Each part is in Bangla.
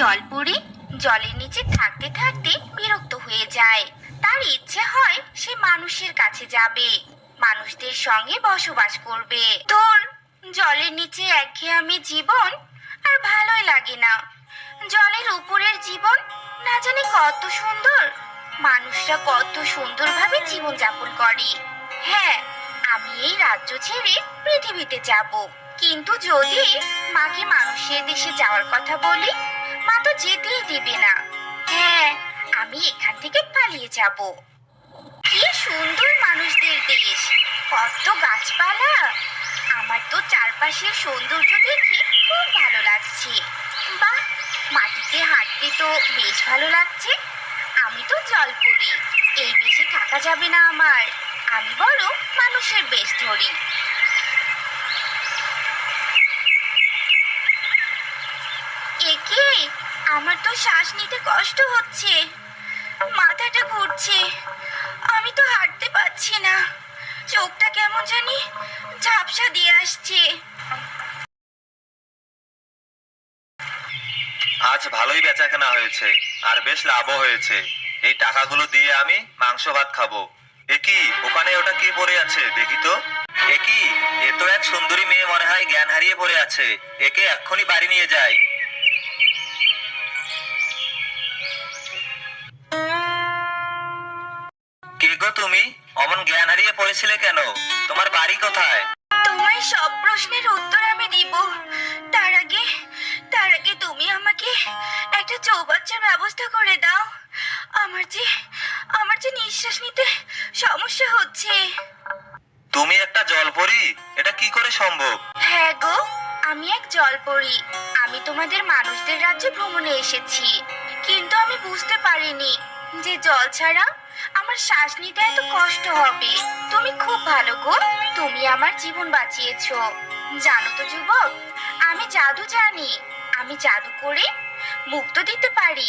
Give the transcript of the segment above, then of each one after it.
জলপরি জলের নিচে থাকতে থাকতে বিরক্ত হয়ে যায়। তার ইচ্ছে হয় সে মানুষের কাছে যাবে, মানুষদের সঙ্গে বসবাস করবে। তোর জলের নিচে একঘেয়েমি জীবন আর ভালোই লাগে না। জলের উপরের জীবন না জানি কত সুন্দর, মানুষরা কত সুন্দরভাবে জীবন যাপন করে। হ্যাঁ, আমি এই রাজ্য ছেড়ে পৃথিবীতে যাব, কিন্তু যদি মাকে মানুষের দেশে যাওয়ার কথা বলি, মা তো যেতেই দিবে না। হ্যাঁ, আমি এখান থেকে পালিয়ে যাব। কি সুন্দর মানুষদের দেশ, কত গাছপালা। আমার তো চারপাশের সৌন্দর্য দেখে খুব ভালো লাগছে। বাহ, মাটিতে হাঁটতে তো বেশ ভালো লাগছে। আমি তো জলপরি, এই দেশে থাকা যাবে না আমার। আমি বরং মানুষের বেশ ধরি। একে, আমার তো শ্বাস নিতে কষ্ট হচ্ছে, মাথাটা ঘুরছে, আমি তো হাঁটতে পারছি না, চোখটা কেমন জানি ঝাপসা দিয়ে আসছে। আজ ভালোই বেচাকেনা হয়েছে, আর বেশ লাভও হয়েছে। এই টাকাগুলো দিয়ে আমি মাংস ভাত খাবো। একি, ওখানে ওটা কে পড়ে আছে দেখি তো। একি, এ তো এক সুন্দরী মেয়ে মনে হয় জ্ঞান হারিয়ে পড়ে আছে। একে এক্ষুনি বাড়ি নিয়ে যাই। কে গো তুমি? অমন জ্ঞান হারিয়ে পড়েছিলে কেন? তোমার বাড়ি কোথায়? তোমার সব প্রশ্নের উত্তর আমি দিব, তার আগে তার আগে তুমি আমাকে একটা চৌবাচ্চার ব্যবস্থা করে দাও। আমার যে আমার যে নিঃশ্বাস নিতে সমস্যা হচ্ছে। তুমি একটা জলপরি? এটা কি করে সম্ভব? হ্যাঁ গো, আমি এক জলপরি। আমি তোমাদের মানুষদের রাজ্যে ভ্রমণে এসেছি, কিন্তু আমি বুঝতে পারিনি যে জল ছাড়া আমার শ্বাস নিতে এত কষ্ট হবে। তুমি খুব ভালো গো, তুমি আমার জীবন বাঁচিয়েছো। জানো তো যুবক, আমি জাদু জানি। আমি জাদু করে মুক্ত দিতে পারি,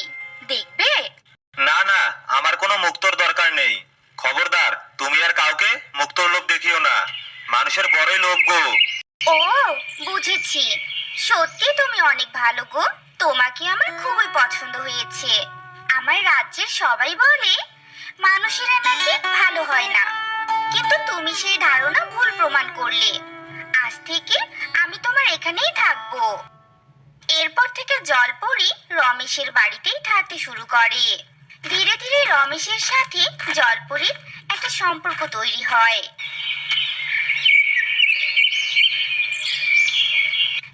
দেখবে? না না, আমার কোনো মুক্তোর দরকার নেই। খবরদার, তুমি আর কাউকে মুক্তোর লোভ দেখিও না। মানুষের বড়ই লোভ গো। ও, বুঝেছি। সত্যি তুমি অনেক ভালো গো, তোমাকে আমার খুবই পছন্দ হয়েছে। আমার রাজ্যের সবাই বলে মানুষেরা নাকি ভালো হয় না, কিন্তু তুমি সেই ধারণা ভুল প্রমাণ করলে। আজ থেকে আমি তোমার এখানেই থাকবো। এরপর থেকে জলপরি রমেশের বাড়িতেই থাকতে শুরু করে। ধীরে ধীরে রমেশের সাথে জলপরির একটা সম্পর্ক তৈরি হয়।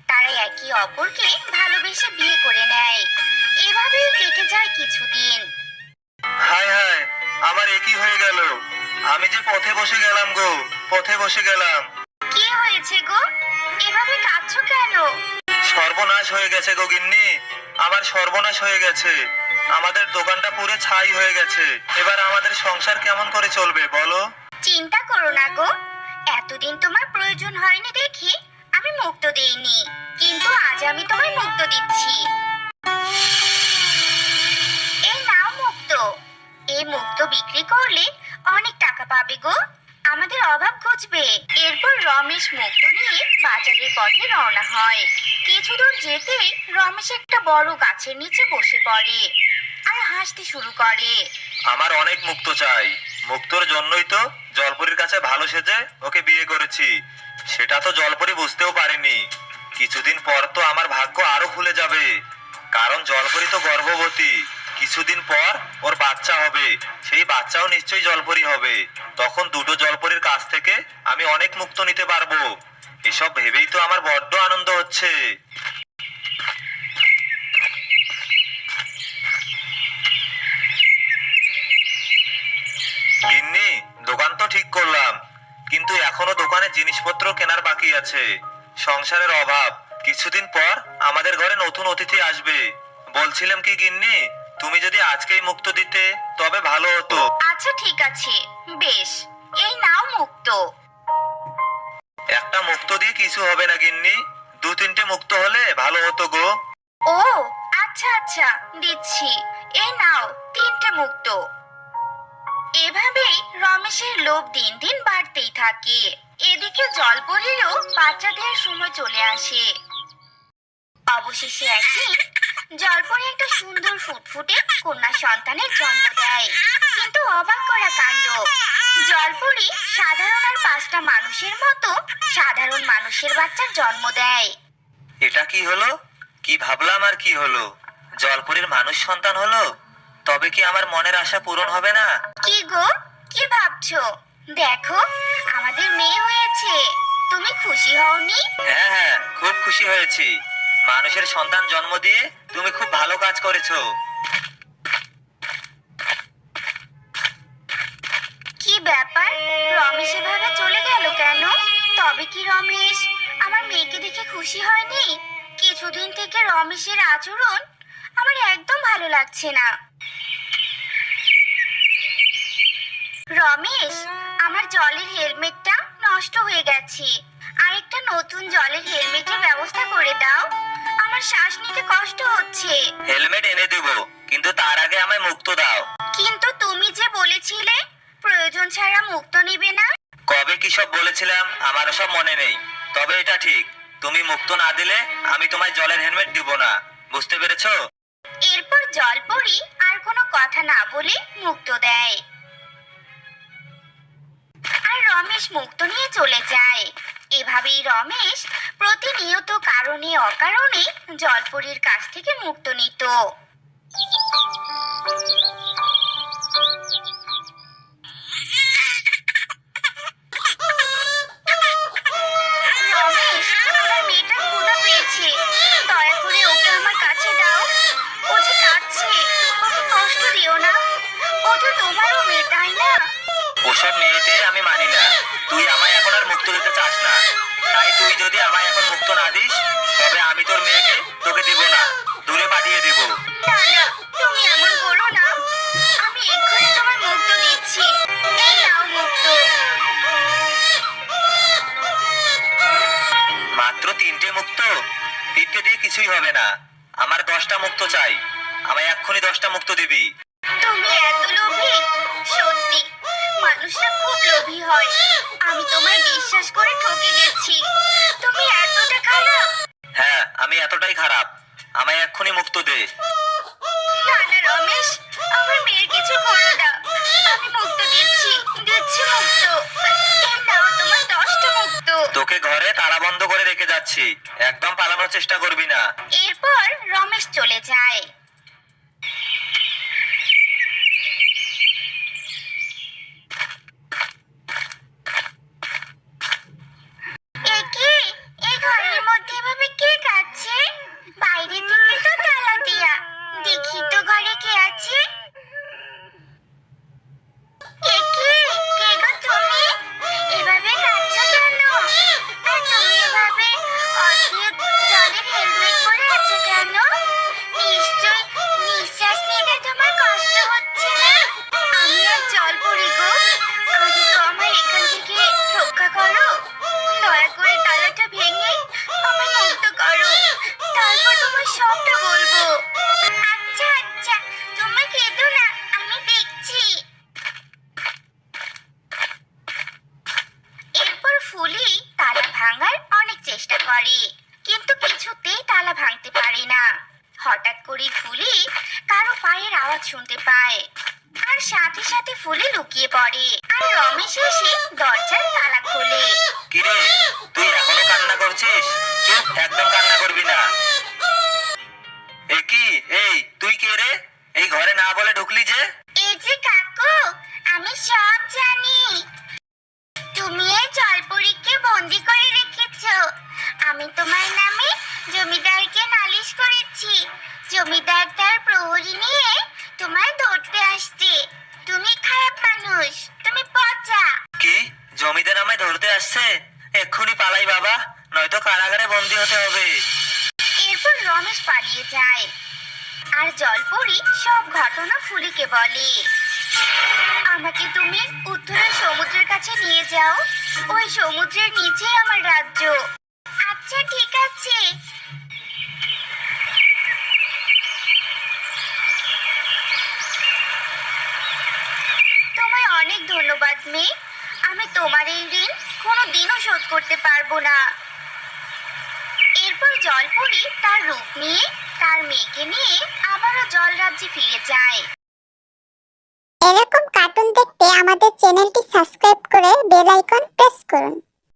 তারা একে অপরকে ভালোবেসে বিয়ে করে নেয়। এভাবেই কেটে যায় কিছুদিন। হায় হায়, আমার একই হয়ে গেল। আমি যে পথে বসে গেলাম গো, পথে বসে গেলাম। কি হয়েছে গো, এভাবে কাঁদছো কেন? সর্বনাশ হয়ে গেছে গো গিন্নি, আমার সর্বনাশ হয়ে গেছে। আমাদের দোকানটা পুরো ছাই হয়ে গেছে। এবার আমাদের সংসার কেমন করে চলবে বলো? চিন্তা করো না গো, এতদিন তোমার প্রয়োজন হয়নি দেখি আমি মুক্ত দেইনি, কিন্তু আজ আমি তোমায় মুক্ত দিচ্ছি। এই নাও মুক্ত। এই মুক্ত বিক্রি করলে অনেক টাকা পাবে গো, আমাদের অভাব ঘুচবে। এরপর রমেশ মুক্ত নিয়ে বাজারের পথে রওনা হয়। কিছু দূর যেতেই রমেশ একটা বড় গাছের নিচে বসে পড়ে আর হাসতে শুরু করে। আমার অনেক মুক্ত চাই। মুক্তর জন্যই তো জলপরীর কাছে ভালো সেজে ওকে বিয়ে করেছি। সেটা তো জলপরী বুঝতেও পারেনি। কিছুদিন পর তো আমার ভাগ্য আরো খুলে যাবে, কারণ জলপরী তো গর্ভবতী। কিছুদিন পর ওর বাচ্চা হবে, সেই বাচ্চাও নিশ্চয়ই জলপরী হবে। তখন দুটো জলপরীর কাছ থেকে আমি অনেক মুক্ত নিতে পারবো। এসব ভেবেই তো আমার বড্ড আনন্দ হচ্ছে। গিন্নি, দোকান তো ঠিক করলাম, কিন্তু এখনো দোকানে জিনিসপত্র কেনার বাকি আছে। সংসারের অভাব। কিছুদিন পর আমাদের ঘরে নতুন অতিথি আসবে। বলছিলাম কি গিন্নি, তুমি যদি আজকেই মুক্ত দিতে তবে ভালো হতো। আচ্ছা ঠিক আছে, বেশ, এই নাও মুক্ত। একটা মুক্ত দিয়ে কিছু হবে না গিন্নি, দু তিনটে মুক্ত হলে ভালো হতো গো। ও আচ্ছা আচ্ছা, দিচ্ছি। এই নাও 3টে মুক্ত। এভাবেই রমেশের লোভ দিন দিন বাড়তেই থাকে। এদিকে জলপরীরও বাচ্চা দেওয়ার সময় চলে আসে। অবশেষে একদিন জলপরি একটা সুন্দর ফুটফুটে কন্যা সন্তানের জন্ম দেয়। কিন্তু অবাক করা কাণ্ড, জলপরি সাধারণ আর 5টা মানুষের মতো সাধারণ মানুষের বাচ্চার জন্ম দেয়। এটা কি হলো? কি ভাবলাম আর কি হলো? জলপরীর মানুষ সন্তান হলো? তবে কি আমার মনের আশা পূরণ হবে না? কি গো, কি ভাবছো? দেখো, আমাদের মেয়ে হয়েছে। তুমি খুশি হওনি? হ্যাঁ হ্যাঁ, খুব খুশি হয়েছি। মানুষের সন্তান জন্ম দিয়ে তুমি খুব ভালো কাজ করেছো। কি ব্যাপার, রমেশ এভাবে চলে গেল কেন? তবে কি রমেশ আমার মেয়েকে দেখে খুশি হয়নি? কিছুদিন থেকে রমেশের আচরণ আমার একদম ভালো লাগছে না। রমেশ, আমার জলের হেলমেটটা নষ্ট হয়ে গেছে। আরেকটা নতুন জলের হেলমেটের ব্যবস্থা করে দাও, আমার শ্বাস নিতে কষ্ট হচ্ছে। হেলমেট এনে দেব, কিন্তু তার আগে আমায় মুক্তো দাও। কিন্তু তুমি যে বলেছিলে প্রয়োজন ছাড়া মুক্ত নিবে না। কবে কি সব বলেছিলাম আমার সব মনে নেই, তবে এটা ঠিক, তুমি মুক্তো না দিলে আমি তোমায় জলের হেলমেট দিব না। বুঝতে পেরেছো? এরপর জলপরি আর কোনো কথা না বলে মুক্ত দেয়, আর রমেশ মুক্ত নিয়ে চলে যায়। এভাবেই রমেশ প্রতিনিয়ত কারণে অকারণে জলপরির কাছ থেকে মুক্ত নিত। রমেশ, আমার মেয়েটার ক্ষুধা পেয়েছে, দয়া করে ওকে আমার কাছে দাও। ও যে কাঁদছে, ওকে কষ্ট দিও না, ও তো তোমারও মেয়ে, তাই না? ওসব মেয়েতে আমি মানি না। তুই আমায় এখন আর মুক্ত দিতে চাস না, তাই তুই যদি আমায় এখন মুক্ত না দিস তবে আমি তোর মেয়েকে তোকে দিব না, দূরে পাঠিয়ে দেব। না না, তুমি এমন করো না, আমি এক্ষুনি তোমার মুক্ত দিচ্ছি। এই নাও মুক্ত। মাত্র 3টে মুক্ত? 3টে দিয়ে কিছুই হবে না, আমার 10টা মুক্ত চাই। আমায় এক্ষুনি 10টা মুক্ত দিবি। তুমি এত লোভী? সত্যি, মানুষরা খুব লোভী হয়। আমি তোমায় বিশ্বাস করে ঠকে গেছি। তুমি এতটা খারাপ? হ্যাঁ, আমি এতটাই খারাপ। আমায় এক্ষুনি মুক্ত দে। না না রমেশ, আমার মেয়ের কিছু করো না। আমি মুক্ত দিচ্ছি, দিচ্ছি মুক্ত। এই নাও তোমার 10টা মুক্ত। তোকে ঘরে তালা বন্ধ করে রেখে যাচ্ছি, একদম পালানোর চেষ্টা করবি না। এরপর রমেশ চলে যায়। এ কি, এই ঘরের মধ্যে এভাবে কে কাচ্ছে? বাইরে থেকে তো তালা দেয়া, দেখি তো ঘরে কে আছে। এ কি, কে গো তুমি? এভাবে কাঁদছো কেন? আর তুমি এভাবে অদ্ভুত জলের হেলমেট পরে আছো কেন? নিশ্চয় নিঃশ্বাস নিতে তোমার কষ্ট হচ্ছে না? আমি আর জলপরি গো, আগে তো আমার এখান থেকে রক্ষা করো। দয়া করে তালাটা ভেঙে আমায় মুক্ত করো, তারপর তোমার সবটা বলবো। আচ্ছা আচ্ছা, তুমি কেঁদো না, আমি দেখছি। এরপর ফুলি তালা ভাঙার অনেক চেষ্টা করে, কিন্তু কিছুতেই তালা ভাঙতে পারে না। হঠাৎ করে ফুলি কারো পায়ের আওয়াজ শুনতে পায়, আর সাথে সাথে ফুলি লুকিয়ে পড়ে, আর রমেশ এসে দরজার তালা খোলে। কিরে, তুই এখনো কান্না করছিস? চুপ, একদম কান্না করবি না। এ কি, এই তুই কে রে? এই ঘরে না বলে ঢুকলি যে? এই যে কাকু, আমি সব জানি। তুমি এই জলপরীকে বন্দি করে রেখেছো। আমি তোমার নামে জমিদারকে নালিশ করেছি। জমিদার তার প্রহরী নিয়ে তোমায় ধরতে আসছে। তুমি খারাপ মানুষ, তুমি পচা। কি, জমিদার আমায় ধরতে আসছে? এক্ষুনি পালাই বাবা, নয়তো কারাগারে বন্দি হতে হবে। এরপর রমেশ পালিয়ে যায়, আর জলপরি সব ঘটনা ফুলিকে বলে। আমাকে তুমি উত্তরের সমুদ্রের কাছে নিয়ে যাও, ওই সমুদ্রের নিচেই আমার রাজ্য। আচ্ছা ঠিক আছে। তোমায় অনেক ধন্যবাদ মেয়ে, আমি তোমার এই ঋণ কোনোদিনও শোধ করতে পারবো না। এরপর জলপরি তার রূপ নিয়ে তার মেয়েকে নিয়ে আবারও জলরাজ্যে ফিরে যায়। এরকম কার্টুন দেখতে আমাদের চ্যানেলটি সাবস্ক্রাইব করে বেল আইকন প্রেস করুন।